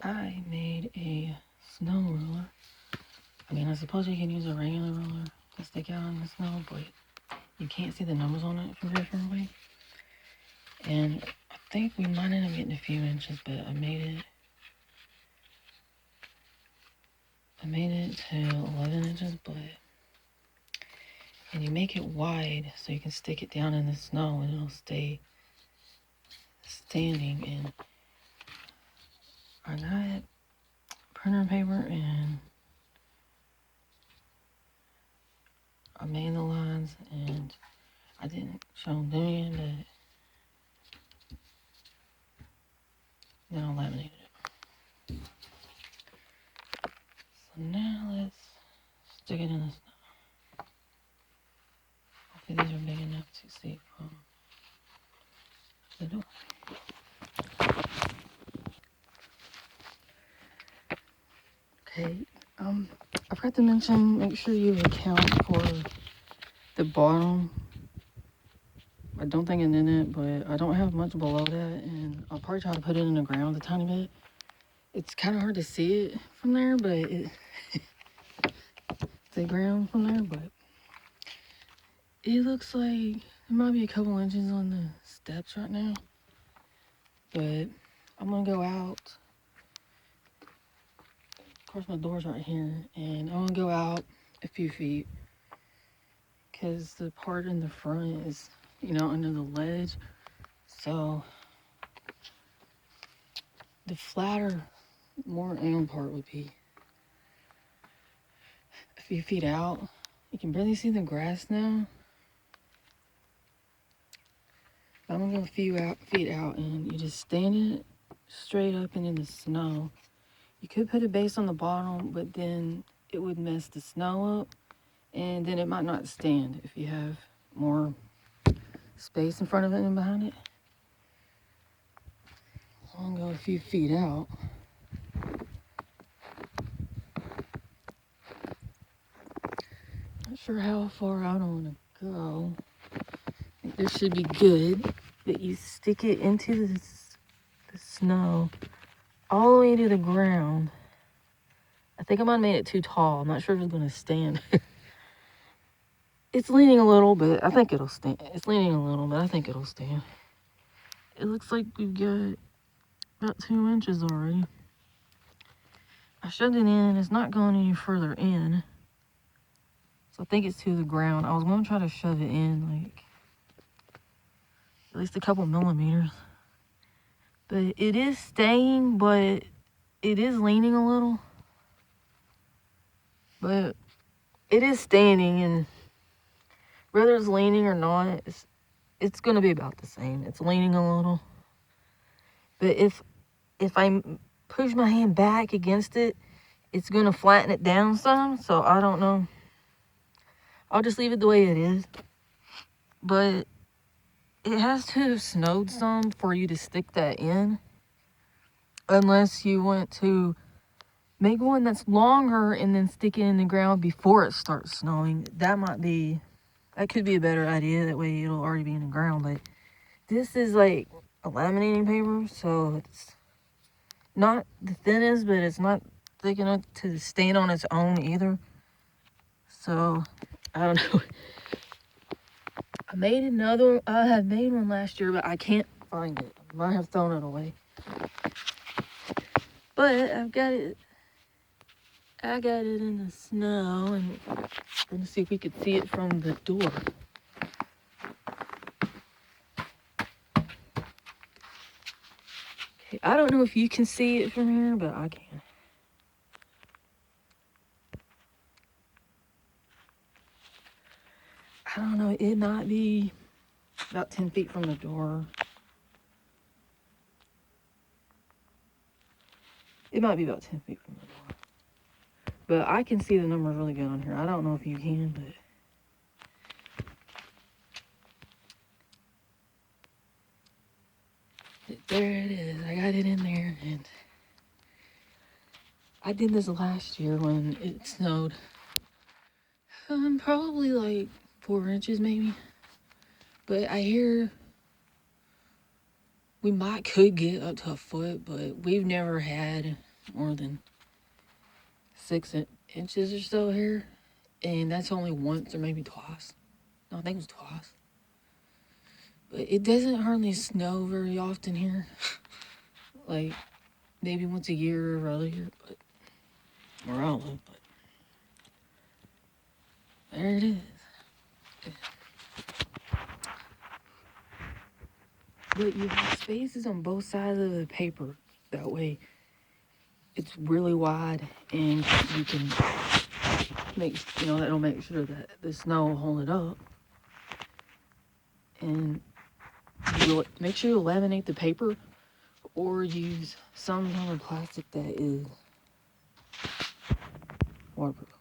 I made a snow roller. I mean, I suppose you can use a regular roller to stick out in the snow, but you can't see the numbers on it from very far away. And I think we might end up getting a few inches, but I made it to 11 inches, and you make it wide so you can stick it down in the snow and it'll stay standing. And I got printer paper and I made the lines, and I didn't show them doing it, but then I laminated it. So now let's stick it in the snow. Hopefully these are big enough to see from the door. Okay, I forgot to mention, make sure you account for the bottom. I don't think it's in it, but I don't have much below that, and I'll probably try to put it in the ground a tiny bit. It's kind of hard to see it from there, but it's the ground from there, but it looks like there might be a couple inches on the steps right now, but I'm gonna go out. Of course, my door's right here, and I'm gonna go out a few feet because the part in the front is, under the ledge. So the flatter, more round part would be a few feet out. You can barely see the grass now. I'm gonna go a few feet out, and you just stand it straight up and in the snow. You could put a base on the bottom, but then it would mess the snow up, and then it might not stand if you have more space in front of it and behind it. So I'm gonna go a few feet out. Not sure how far out I want to go. I think this should be good, but you stick it into the snow all the way to the ground. I think I might have made it too tall. I'm not sure if it's gonna stand. It's leaning a little, but I think it'll stand. It's leaning a little, but I think it'll stand. It looks like we've got about 2 inches already. I shoved it in. It's not going any further in. So I think it's to the ground. I was going to try to shove it in, like, at least a couple millimeters. But it is staying, but it is leaning a little. But it is standing, and whether it's leaning or not, it's going to be about the same. It's leaning a little. But if I push my hand back against it, it's going to flatten it down some. So I don't know. I'll just leave it the way it is. But it has to have snowed some for you to stick that in. Unless you want to make one that's longer and then stick it in the ground before it starts snowing. That could be a better idea. That way it'll already be in the ground. But this is like a laminating paper, so it's not the thinnest, but it's not thick enough to stand on its own either. So I don't know. I had made one last year, but I can't find it. I might have thrown it away. But I've got it. I got it in the snow, and I'm gonna see if we could see it from the door. Okay, I don't know if you can see it from here, but I can. I don't know, it might be about 10 feet from the door. It might be about 10 feet from the door. But I can see the numbers really good on here. I don't know if you can, but... there it is. I got it in there, and I did this last year when it snowed. Probably like 4 inches maybe. But I hear we could get up to a foot, but we've never had more than 6 inches or so here, and that's only once or maybe twice. No, I think it was twice. But it doesn't hardly snow very often here. Like maybe once a year or other year, but where I live. But there it is. But you have spaces on both sides of the paper. That way, it's really wide, and you can that'll make sure that the snow will hold it up. And you make sure you laminate the paper, or use some kind of plastic that is waterproof.